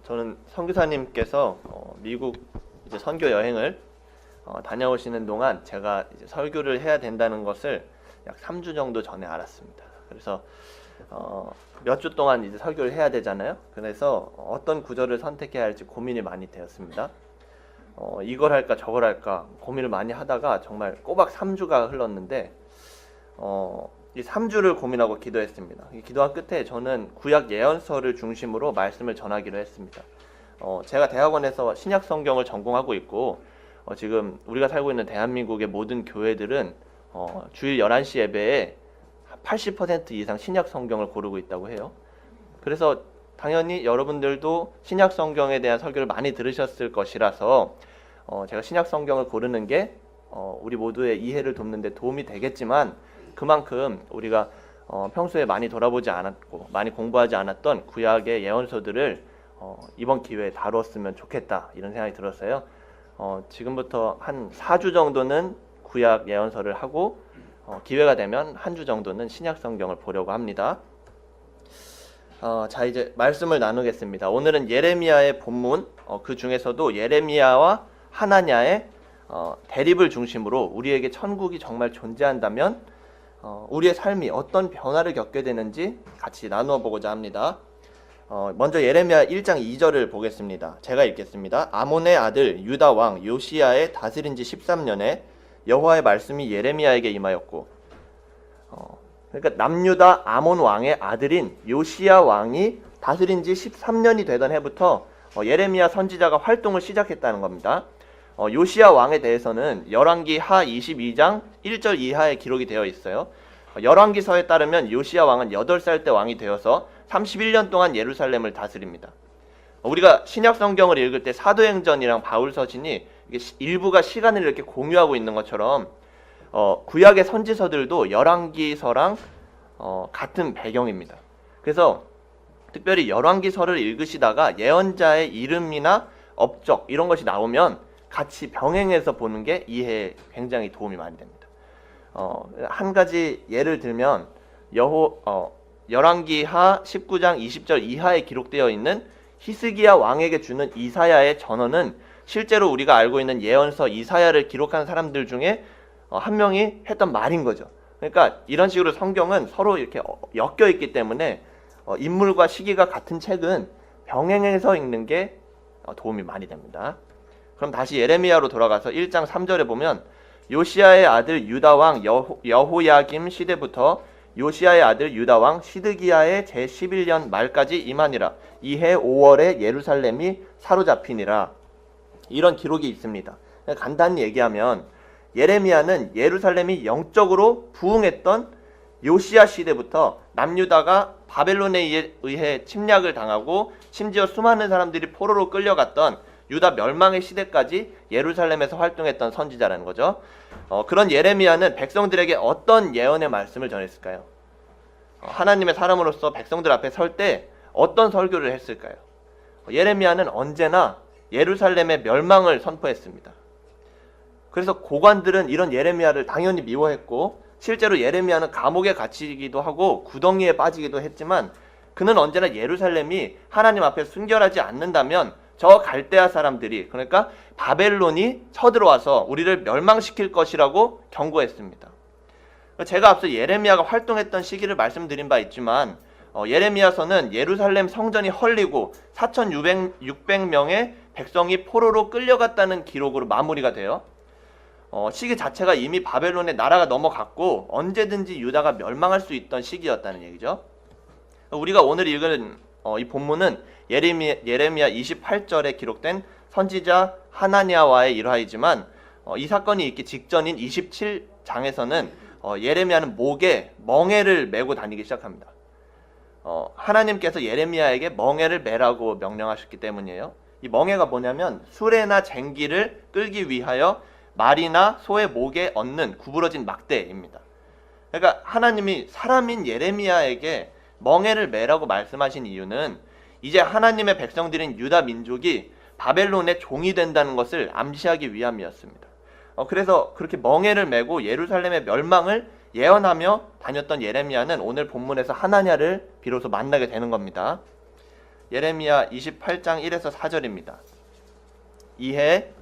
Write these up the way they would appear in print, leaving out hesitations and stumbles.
저는 선교사님께서 미국 이제 선교 여행을 다녀오시는 동안 제가 이제 설교를 해야 된다는 것을 약 3주 정도 전에 알았습니다. 그래서 몇 주 동안 이제 설교를 해야 되잖아요. 그래서 어떤 구절을 선택해야 할지 고민이 많이 되었습니다. 이걸 할까 저걸 할까 고민을 많이 하다가 정말 꼬박 3주가 흘렀는데 이 3주를 고민하고 기도했습니다. 기도한 끝에 저는 구약 예언서를 중심으로 말씀을 전하기로 했습니다. 제가 대학원에서 신약 성경을 전공하고 있고 지금 우리가 살고 있는 대한민국의 모든 교회들은 주일 11시 예배에 80% 이상 신약 성경을 고르고 있다고 해요. 그래서 당연히 여러분들도 신약 성경에 대한 설교를 많이 들으셨을 것이라서 제가 신약 성경을 고르는 게 우리 모두의 이해를 돕는 데 도움이 되겠지만 그만큼 우리가 평소에 많이 돌아보지 않았고 많이 공부하지 않았던 구약의 예언서들을 이번 기회에 다뤘으면 좋겠다 이런 생각이 들었어요. 지금부터 한 4주 정도는 구약 예언서를 하고 기회가 되면 한 주 정도는 신약 성경을 보려고 합니다. 자, 이제 말씀을 나누겠습니다. 오늘은 예레미야의 본문, 그 중에서도 예레미야와 하나냐의 대립을 중심으로 우리에게 천국이 정말 존재한다면 우리의 삶이 어떤 변화를 겪게 되는지 같이 나누어 보고자 합니다. 먼저 예레미야 1장 2절을 보겠습니다. 제가 읽겠습니다. 아몬의 아들 유다 왕 요시야의 다스린 지 13년에 여호와의 말씀이 예레미야에게 임하였고, 그러니까 남유다 아몬 왕의 아들인 요시야 왕이 다스린 지 13년이 되던 해부터 예레미야 선지자가 활동을 시작했다는 겁니다. 요시야 왕에 대해서는 열왕기 하 22장 1절 이하에 기록이 되어 있어요. 열왕기서에 따르면 요시야 왕은 8살 때 왕이 되어서 31년 동안 예루살렘을 다스립니다. 우리가 신약 성경을 읽을 때 사도행전이랑 바울서신이 일부가 시간을 이렇게 공유하고 있는 것처럼 구약의 선지서들도 열왕기서랑 같은 배경입니다. 그래서 특별히 열왕기서를 읽으시다가 예언자의 이름이나 업적 이런 것이 나오면 같이 병행해서 보는 게 이해에 굉장히 도움이 많이 됩니다. 한 가지 예를 들면 열왕기하 19장 20절 이하에 기록되어 있는 히스기야 왕에게 주는 이사야의 전언은 실제로 우리가 알고 있는 예언서 이사야를 기록한 사람들 중에 한 명이 했던 말인 거죠. 그러니까 이런 식으로 성경은 서로 이렇게 엮여 있기 때문에 인물과 시기가 같은 책은 병행해서 읽는 게 도움이 많이 됩니다. 그럼 다시 예레미야로 돌아가서 1장 3절에 보면 요시야의 아들 유다왕 여호야김 시대부터 요시야의 아들 유다왕 시드기야의 제11년 말까지 임하니라. 이해 5월에 예루살렘이 사로잡히니라. 이런 기록이 있습니다. 간단히 얘기하면 예레미야는 예루살렘이 영적으로 부흥했던 요시야 시대부터 남유다가 바벨론에 의해 침략을 당하고 심지어 수많은 사람들이 포로로 끌려갔던 유다 멸망의 시대까지 예루살렘에서 활동했던 선지자라는 거죠. 그런 예레미야는 백성들에게 어떤 예언의 말씀을 전했을까요? 하나님의 사람으로서 백성들 앞에 설 때 어떤 설교를 했을까요? 예레미야는 언제나 예루살렘의 멸망을 선포했습니다. 그래서 고관들은 이런 예레미야를 당연히 미워했고 실제로 예레미야는 감옥에 갇히기도 하고 구덩이에 빠지기도 했지만 그는 언제나 예루살렘이 하나님 앞에 순결하지 않는다면 저 갈대아 사람들이, 그러니까 바벨론이 쳐들어와서 우리를 멸망시킬 것이라고 경고했습명했습니다. 제가 앞서 예레미야가 활동했던 시기를 말씀드린 바 있지만 예레미야서는 예루살렘 성전이 헐리고 4,600명의 백성이 포로로 끌려갔다는 기록으로 마무리가 돼요. 시기 자체가 이미 바벨론의 나라가 넘어갔고 언제든지 유다가 멸망할 수 있던 시기였다는 얘기죠. 우리가 오늘 읽은 이 본문은 예레미야 28절에 기록된 선지자 하나냐와의 일화이지만 이 사건이 있기 직전인 27장에서는 예레미야는 목에 멍에를 메고 다니기 시작합니다. 하나님께서 예레미야에게 멍에를 메라고 명령하셨기 때문이에요. 이 멍에가 뭐냐면 수레나 쟁기를 끌기 위하여 말이나 소의 목에 얹는 구부러진 막대입니다. 그러니까 하나님이 사람인 예레미야에게 멍에를 메라고 말씀하신 이유는 이제 하나님의 백성들인 유다 민족이 바벨론의 종이 된다는 것을 암시하기 위함이었습니다. 그래서 그렇게 멍에를 메고 예루살렘의 멸망을 예언하며 다녔던 예레미야는 오늘 본문에서 하나냐를 비로소 만나게 되는 겁니다. 예레미야 28장 1에서 4절입니다. 이해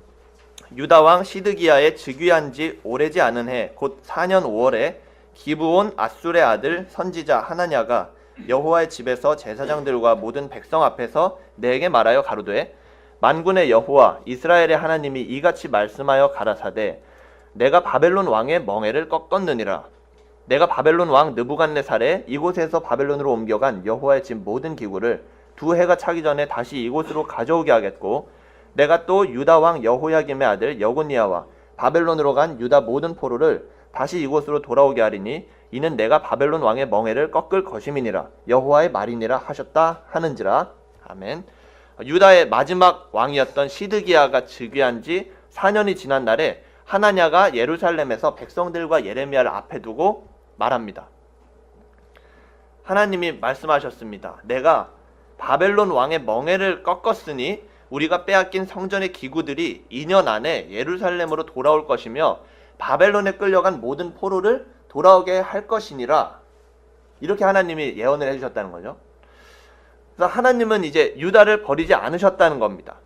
유다 왕 시드기야의 즉위한 지 오래지 않은 해 곧 4년 5월에 기브온 앗술의 아들 선지자 하나냐가 여호와의 집에서 제사장들과 모든 백성 앞에서 내게 말하여 가로되 만군의 여호와 이스라엘의 하나님이 이같이 말씀하여 가라사대 내가 바벨론 왕의 멍에를 꺾었느니라. 내가 바벨론 왕 느부갓네살에 이곳에서 바벨론으로 옮겨간 여호와의 집 모든 기구를 2해가 차기 전에 다시 이곳으로 가져오게 하겠고 내가 또 유다 왕 여호야김의 아들 여고니아와 바벨론으로 간 유다 모든 포로를 다시 이곳으로 돌아오게 하리니 이는 내가 바벨론 왕의 멍에를 꺾을 것임이니라. 여호와의 말이니라 하셨다 하는지라. 아멘. 유다의 마지막 왕이었던 시드기야가 즉위한 지 4년이 지난 날에 하나냐가 예루살렘에서 백성들과 예레미야를 앞에 두고 말합니다. 하나님이 말씀하셨습니다. 내가 바벨론 왕의 멍에를 꺾었으니 우리가 빼앗긴 성전의 기구들이 2년 안에 예루살렘으로 돌아올 것이며 바벨론에 끌려간 모든 포로를 돌아오게 할 것이니라. 이렇게 하나님이 예언을 해주셨다는 거죠. 그래서 하나님은 이제 유다를 버리지 않으셨다는 겁니다.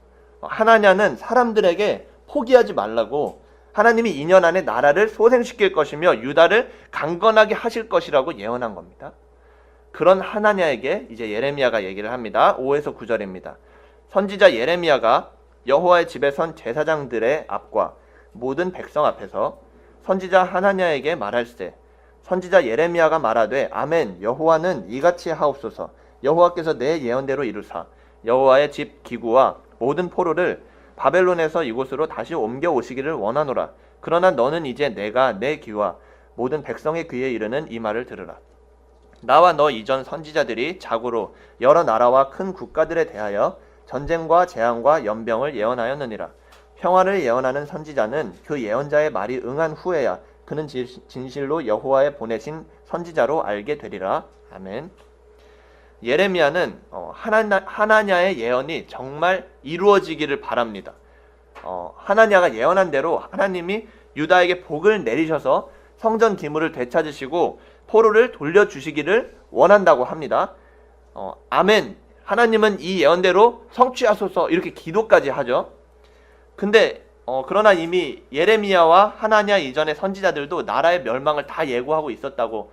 하나냐는 사람들에게 포기하지 말라고 하나님이 2년 안에 나라를 소생시킬 것이며 유다를 강건하게 하실 것이라고 예언한 겁니다. 그런 하나냐에게 이제 예레미야가 얘기를 합니다. 5에서 9절입니다. 선지자 예레미야가 여호와의 집에 선 제사장들의 앞과 모든 백성 앞에서 선지자 하나냐에게 말할세 선지자 예레미야가 말하되 아멘 여호와는 이같이 하옵소서 여호와께서 내 예언대로 이루사 여호와의 집 기구와 모든 포로를 바벨론에서 이곳으로 다시 옮겨 오시기를 원하노라. 그러나 너는 이제 내가 내 귀와 모든 백성의 귀에 이르는 이 말을 들으라. 나와 너 이전 선지자들이 자고로 여러 나라와 큰 국가들에 대하여 전쟁과 재앙과 연병을 예언하였느니라. 평화를 예언하는 선지자는 그 예언자의 말이 응한 후에야 그는 진실로 여호와의 보내신 선지자로 알게 되리라. 아멘. 예레미야는 하나냐의 예언이 정말 이루어지기를 바랍니다. 하나냐가 예언한 대로 하나님이 유다에게 복을 내리셔서 성전 기물을 되찾으시고 포로를 돌려주시기를 원한다고 합니다. 아멘. 하나님은 이 예언대로 성취하소서 이렇게 기도까지 하죠. 근데 그러나 이미 예레미야와 하나냐 이전의 선지자들도 나라의 멸망을 다 예고하고 있었다고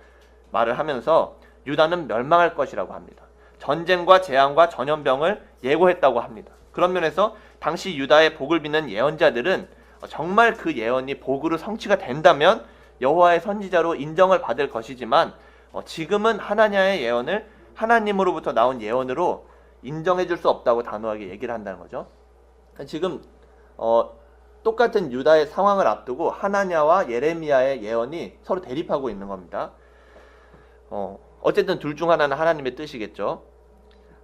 말을 하면서 유다는 멸망할 것이라고 합니다. 전쟁과 재앙과 전염병을 예고했다고 합니다. 그런 면에서 당시 유다의 복을 빚는 예언자들은 정말 그 예언이 복으로 성취가 된다면 여호와의 선지자로 인정을 받을 것이지만 지금은 하나냐의 예언을 하나님으로부터 나온 예언으로 인정해 줄 수 없다고 단호하게 얘기를 한다는 거죠. 지금 똑같은 유다의 상황을 앞두고 하나냐와 예레미야의 예언이 서로 대립하고 있는 겁니다. 어쨌든 둘 중 하나는 하나님의 뜻이겠죠.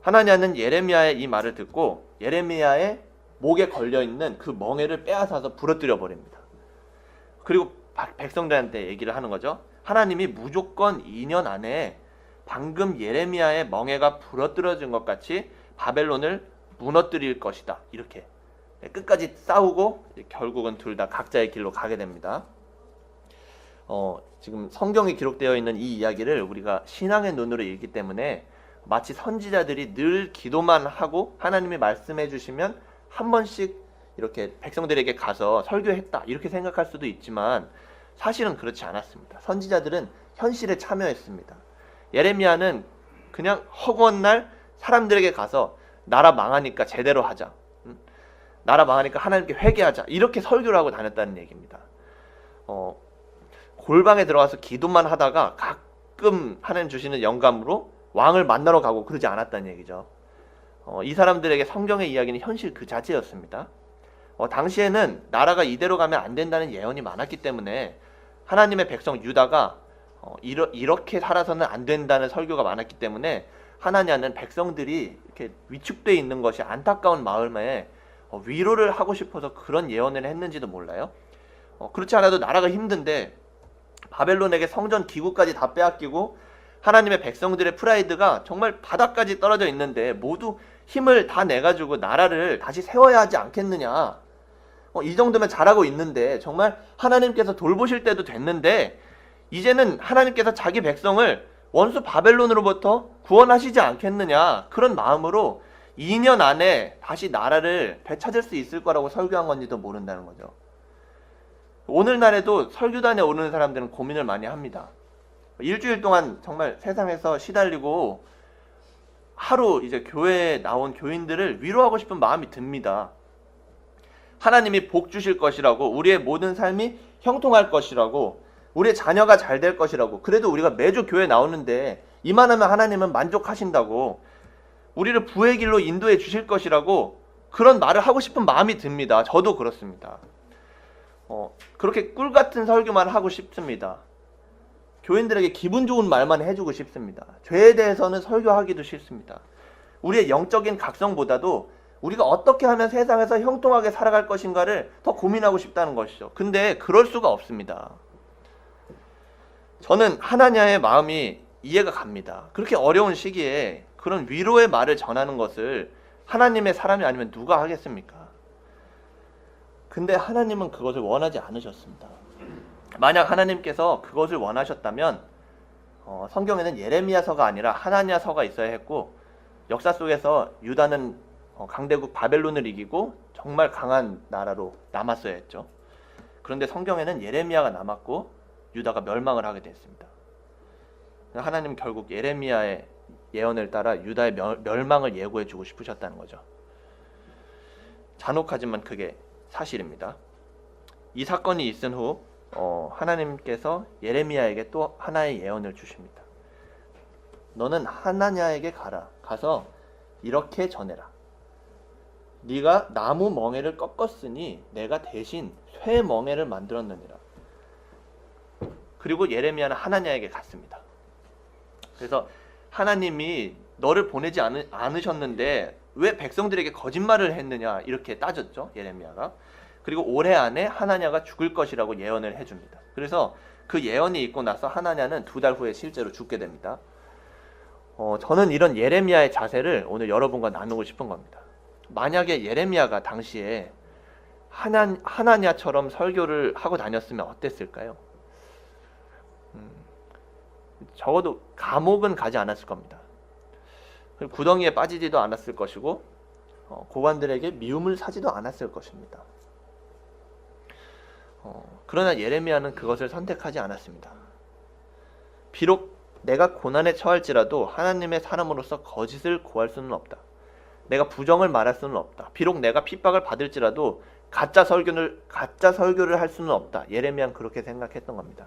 하나냐는 예레미야의 이 말을 듣고 예레미야의 목에 걸려있는 그 멍에를 빼앗아서 부러뜨려 버립니다. 그리고 백성들한테 얘기를 하는 거죠. 하나님이 무조건 2년 안에 방금 예레미야의 멍에가 부러뜨려진 것 같이 바벨론을 무너뜨릴 것이다. 이렇게 끝까지 싸우고 결국은 둘 다 각자의 길로 가게 됩니다. 지금 성경에 기록되어 있는 이 이야기를 우리가 신앙의 눈으로 읽기 때문에 마치 선지자들이 늘 기도만 하고 하나님이 말씀해 주시면 한 번씩 이렇게 백성들에게 가서 설교했다 이렇게 생각할 수도 있지만 사실은 그렇지 않았습니다. 선지자들은 현실에 참여했습니다. 예레미야는 그냥 허구한 날 사람들에게 가서 나라 망하니까 제대로 하자, 나라 망하니까 하나님께 회개하자 이렇게 설교를 하고 다녔다는 얘기입니다. 골방에 들어가서 기도만 하다가 가끔 하나님 주시는 영감으로 왕을 만나러 가고 그러지 않았다는 얘기죠. 이 사람들에게 성경의 이야기는 현실 그 자체였습니다. 당시에는 나라가 이대로 가면 안 된다는 예언이 많았기 때문에 하나님의 백성 유다가 이렇게 살아서는 안 된다는 설교가 많았기 때문에 하나냐는 백성들이 이렇게 위축되어 있는 것이 안타까운 마음에 위로를 하고 싶어서 그런 예언을 했는지도 몰라요. 그렇지 않아도 나라가 힘든데 바벨론에게 성전 기구까지 다 빼앗기고 하나님의 백성들의 프라이드가 정말 바닥까지 떨어져 있는데 모두 힘을 다 내가지고 나라를 다시 세워야 하지 않겠느냐. 이 정도면 잘하고 있는데 정말 하나님께서 돌보실 때도 됐는데 이제는 하나님께서 자기 백성을 원수 바벨론으로부터 구원하시지 않겠느냐. 그런 마음으로 2년 안에 다시 나라를 되찾을 수 있을 거라고 설교한 건지도 모른다는 거죠. 오늘날에도 설교단에 오르는 사람들은 고민을 많이 합니다. 일주일 동안 정말 세상에서 시달리고 하루 이제 교회에 나온 교인들을 위로하고 싶은 마음이 듭니다. 하나님이 복 주실 것이라고, 우리의 모든 삶이 형통할 것이라고, 우리의 자녀가 잘 될 것이라고, 그래도 우리가 매주 교회 나오는데 이만하면 하나님은 만족하신다고, 우리를 부의 길로 인도해 주실 것이라고 그런 말을 하고 싶은 마음이 듭니다. 저도 그렇습니다. 그렇게 꿀 같은 설교만 하고 싶습니다. 교인들에게 기분 좋은 말만 해주고 싶습니다. 죄에 대해서는 설교하기도 싫습니다. 우리의 영적인 각성보다도 우리가 어떻게 하면 세상에서 형통하게 살아갈 것인가를 더 고민하고 싶다는 것이죠. 근데 그럴 수가 없습니다. 저는 하나냐의 마음이 이해가 갑니다. 그렇게 어려운 시기에 그런 위로의 말을 전하는 것을 하나님의 사람이 아니면 누가 하겠습니까? 근데 하나님은 그것을 원하지 않으셨습니다. 만약 하나님께서 그것을 원하셨다면 성경에는 예레미야서가 아니라 하나냐서가 있어야 했고, 역사 속에서 유다는 강대국 바벨론을 이기고 정말 강한 나라로 남았어야 했죠. 그런데 성경에는 예레미야가 남았고 유다가 멸망을 하게 됐습니다. 하나님 결국 예레미야의 예언을 따라 유다의 멸망을 예고해 주고 싶으셨다는 거죠. 잔혹하지만 그게 사실입니다. 이 사건이 있은 후 하나님께서 예레미야에게 또 하나의 예언을 주십니다. 너는 하나냐에게 가서 이렇게 전해라. 네가 나무 멍에를 꺾었으니 내가 대신 쇠 멍에를 만들었느니라. 그리고 예레미야는 하나냐에게 갔습니다. 그래서 하나님이 너를 보내지 않으셨는데 왜 백성들에게 거짓말을 했느냐 이렇게 따졌죠, 예레미야가. 그리고 올해 안에 하나냐가 죽을 것이라고 예언을 해줍니다. 그래서 그 예언이 있고 나서 하나냐는 2달 후에 실제로 죽게 됩니다. 저는 이런 예레미야의 자세를 오늘 여러분과 나누고 싶은 겁니다. 만약에 예레미야가 당시에 하나냐처럼 설교를 하고 다녔으면 어땠을까요? 적어도 감옥은 가지 않았을 겁니다. 구덩이에 빠지지도 않았을 것이고 고관들에게 미움을 사지도 않았을 것입니다. 그러나 예레미야는 그것을 선택하지 않았습니다. 비록 내가 고난에 처할지라도 하나님의 사람으로서 거짓을 고할 수는 없다. 내가 부정을 말할 수는 없다. 비록 내가 핍박을 받을지라도 가짜 설교를 할 수는 없다. 예레미야는 그렇게 생각했던 겁니다.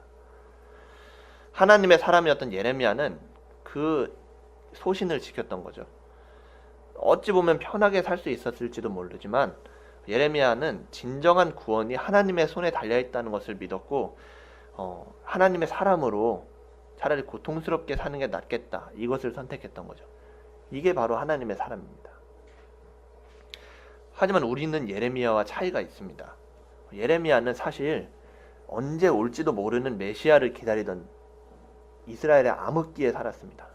하나님의 사람이었던 예레미야는 그 소신을 지켰던 거죠. 어찌 보면 편하게 살 수 있었을지도 모르지만 예레미야는 진정한 구원이 하나님의 손에 달려있다는 것을 믿었고 하나님의 사람으로 차라리 고통스럽게 사는 게 낫겠다, 이것을 선택했던 거죠. 이게 바로 하나님의 사람입니다. 하지만 우리는 예레미야와 차이가 있습니다. 예레미야는 사실 언제 올지도 모르는 메시아를 기다리던 이스라엘의 암흑기에 살았습니다.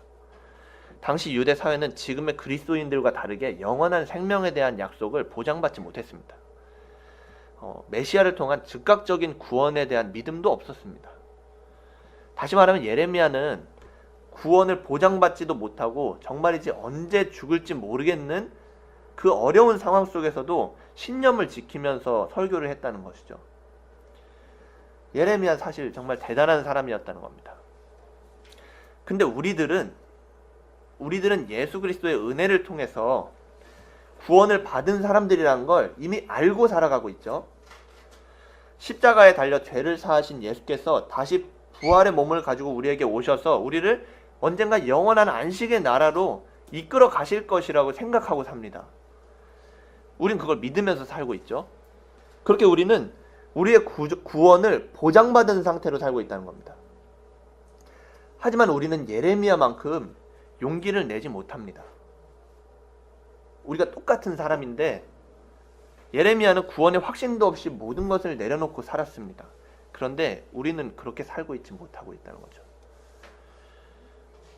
당시 유대 사회는 지금의 그리스도인들과 다르게 영원한 생명에 대한 약속을 보장받지 못했습니다. 메시아를 통한 즉각적인 구원에 대한 믿음도 없었습니다. 다시 말하면 예레미야는 구원을 보장받지도 못하고 정말이지 언제 죽을지 모르겠는 그 어려운 상황 속에서도 신념을 지키면서 설교를 했다는 것이죠. 예레미야 사실 정말 대단한 사람이었다는 겁니다. 근데 우리들은 예수 그리스도의 은혜를 통해서 구원을 받은 사람들이라는 걸 이미 알고 살아가고 있죠. 십자가에 달려 죄를 사하신 예수께서 다시 부활의 몸을 가지고 우리에게 오셔서 우리를 언젠가 영원한 안식의 나라로 이끌어 가실 것이라고 생각하고 삽니다. 우린 그걸 믿으면서 살고 있죠. 그렇게 우리는 우리의 구원을 보장받은 상태로 살고 있다는 겁니다. 하지만 우리는 예레미야만큼 용기를 내지 못합니다. 우리가 똑같은 사람인데 예레미야는 구원의 확신도 없이 모든 것을 내려놓고 살았습니다. 그런데 우리는 그렇게 살고 있지 못하고 있다는 거죠.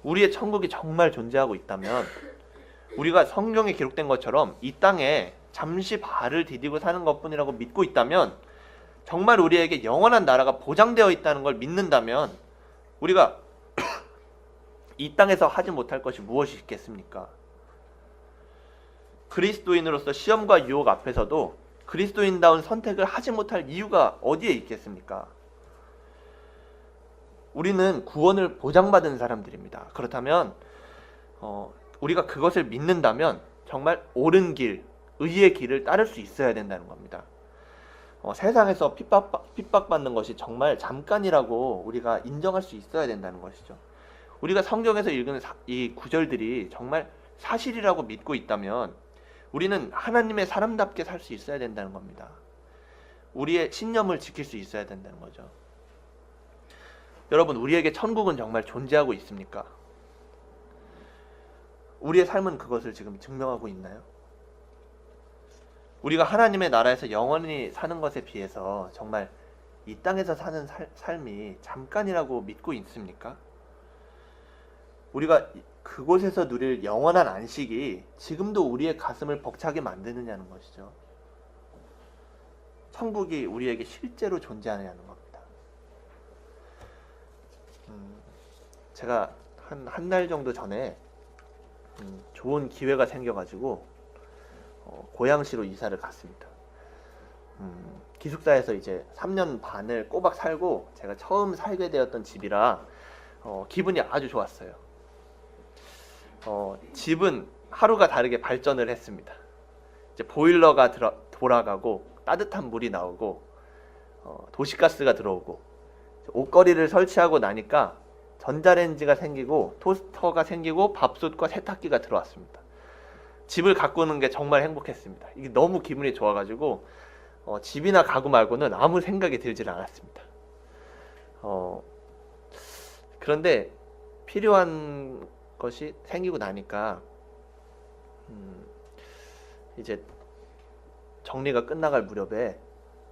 우리의 천국이 정말 존재하고 있다면 우리가 성경에 기록된 것처럼 이 땅에 잠시 발을 디디고 사는 것뿐이라고 믿고 있다면, 정말 우리에게 영원한 나라가 보장되어 있다는 걸 믿는다면 우리가 이 땅에서 하지 못할 것이 무엇이 있겠습니까? 그리스도인으로서 시험과 유혹 앞에서도 그리스도인다운 선택을 하지 못할 이유가 어디에 있겠습니까? 우리는 구원을 보장받은 사람들입니다. 그렇다면 우리가 그것을 믿는다면 정말 옳은 길, 의의 길을 따를 수 있어야 된다는 겁니다. 세상에서 핍박받는 것이 정말 잠깐이라고 우리가 인정할 수 있어야 된다는 것이죠. 우리가 성경에서 읽은 이 구절들이 정말 사실이라고 믿고 있다면 우리는 하나님의 사람답게 살 수 있어야 된다는 겁니다. 우리의 신념을 지킬 수 있어야 된다는 거죠. 여러분, 우리에게 천국은 정말 존재하고 있습니까? 우리의 삶은 그것을 지금 증명하고 있나요? 우리가 하나님의 나라에서 영원히 사는 것에 비해서 정말 이 땅에서 사는 삶이 잠깐이라고 믿고 있습니까? 우리가 그곳에서 누릴 영원한 안식이 지금도 우리의 가슴을 벅차게 만드느냐는 것이죠. 천국이 우리에게 실제로 존재하느냐는 겁니다. 제가 한 달 정도 전에 좋은 기회가 생겨가지고 고양시로 이사를 갔습니다. 기숙사에서 이제 3년 반을 꼬박 살고 제가 처음 살게 되었던 집이라 기분이 아주 좋았어요. 집은 하루가 다르게 발전을 했습니다. 이제 보일러가 돌아가고 따뜻한 물이 나오고 도시가스가 들어오고 옷걸이를 설치하고 나니까 전자레인지가 생기고 토스터가 생기고 밥솥과 세탁기가 들어왔습니다. 집을 가꾸는 게 정말 행복했습니다. 이게 너무 기분이 좋아가지고 집이나 가구 말고는 아무 생각이 들질 않았습니다. 그런데 필요한 것이 생기고 나니까 이제 정리가 끝나갈 무렵에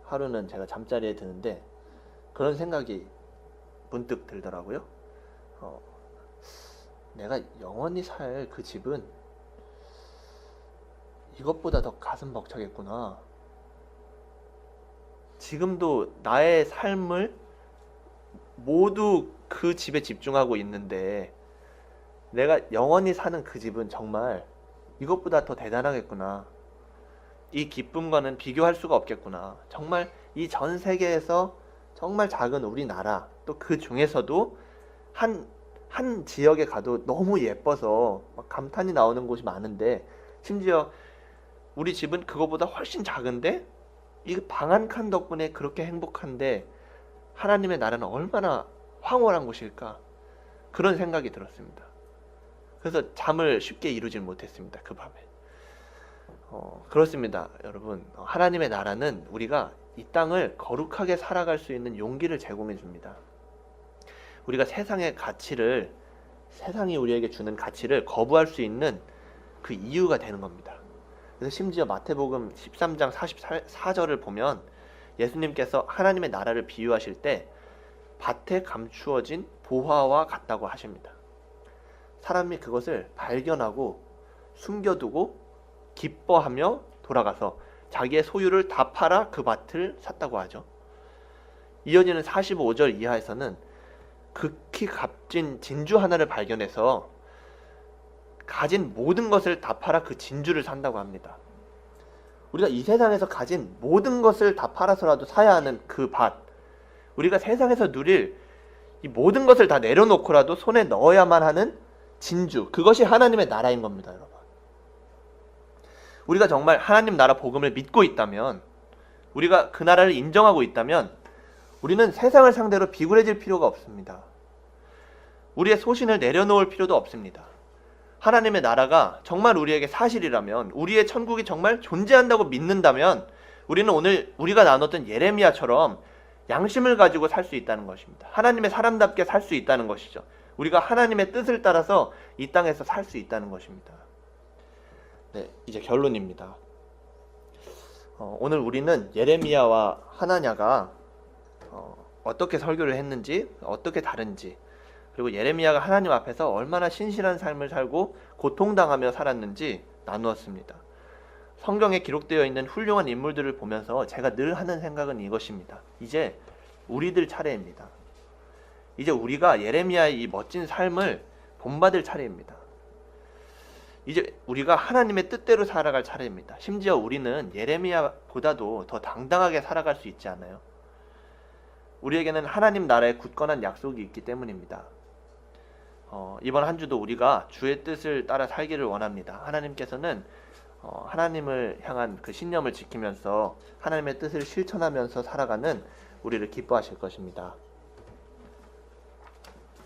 하루는 제가 잠자리에 드는데 그런 생각이 문득 들더라고요. 내가 영원히 살 그 집은 이것보다 더 가슴 벅차겠구나. 지금도 나의 삶을 모두 그 집에 집중하고 있는데 내가 영원히 사는 그 집은 정말 이것보다 더 대단하겠구나. 이 기쁨과는 비교할 수가 없겠구나. 정말 이 전 세계에서 정말 작은 우리나라, 또 그 중에서도 한 지역에 가도 너무 예뻐서 막 감탄이 나오는 곳이 많은데, 심지어 우리 집은 그거보다 훨씬 작은데 이 방 한 칸 덕분에 그렇게 행복한데 하나님의 나라는 얼마나 황홀한 곳일까, 그런 생각이 들었습니다. 그래서 잠을 쉽게 이루질 못했습니다, 그 밤에. 그렇습니다, 여러분. 하나님의 나라는 우리가 이 땅을 거룩하게 살아갈 수 있는 용기를 제공해 줍니다. 우리가 세상의 가치를, 세상이 우리에게 주는 가치를 거부할 수 있는 그 이유가 되는 겁니다. 그래서 심지어 마태복음 13장 44절을 보면 예수님께서 하나님의 나라를 비유하실 때 밭에 감추어진 보화와 같다고 하십니다. 사람이 그것을 발견하고 숨겨두고 기뻐하며 돌아가서 자기의 소유를 다 팔아 그 밭을 샀다고 하죠. 이어지는 45절 이하에서는 극히 값진 진주 하나를 발견해서 가진 모든 것을 다 팔아 그 진주를 산다고 합니다. 우리가 이 세상에서 가진 모든 것을 다 팔아서라도 사야 하는 그 밭, 우리가 세상에서 누릴 이 모든 것을 다 내려놓고라도 손에 넣어야만 하는 진주, 그것이 하나님의 나라인 겁니다, 여러분. 우리가 정말 하나님 나라 복음을 믿고 있다면, 우리가 그 나라를 인정하고 있다면 우리는 세상을 상대로 비굴해질 필요가 없습니다. 우리의 소신을 내려놓을 필요도 없습니다. 하나님의 나라가 정말 우리에게 사실이라면, 우리의 천국이 정말 존재한다고 믿는다면 우리는 오늘 우리가 나눴던 예레미야처럼 양심을 가지고 살 수 있다는 것입니다. 하나님의 사람답게 살 수 있다는 것이죠. 우리가 하나님의 뜻을 따라서 이 땅에서 살 수 있다는 것입니다. 네, 이제 결론입니다. 오늘 우리는 예레미야와 하나냐가 어떻게 설교를 했는지, 어떻게 다른지, 그리고 예레미야가 하나님 앞에서 얼마나 신실한 삶을 살고 고통당하며 살았는지 나누었습니다. 성경에 기록되어 있는 훌륭한 인물들을 보면서 제가 늘 하는 생각은 이것입니다. 이제 우리들 차례입니다. 이제 우리가 예레미야의 이 멋진 삶을 본받을 차례입니다. 이제 우리가 하나님의 뜻대로 살아갈 차례입니다. 심지어 우리는 예레미야보다도 더 당당하게 살아갈 수 있지 않아요? 우리에게는 하나님 나라의 굳건한 약속이 있기 때문입니다. 이번 한 주도 우리가 주의 뜻을 따라 살기를 원합니다. 하나님께서는 하나님을 향한 그 신념을 지키면서 하나님의 뜻을 실천하면서 살아가는 우리를 기뻐하실 것입니다.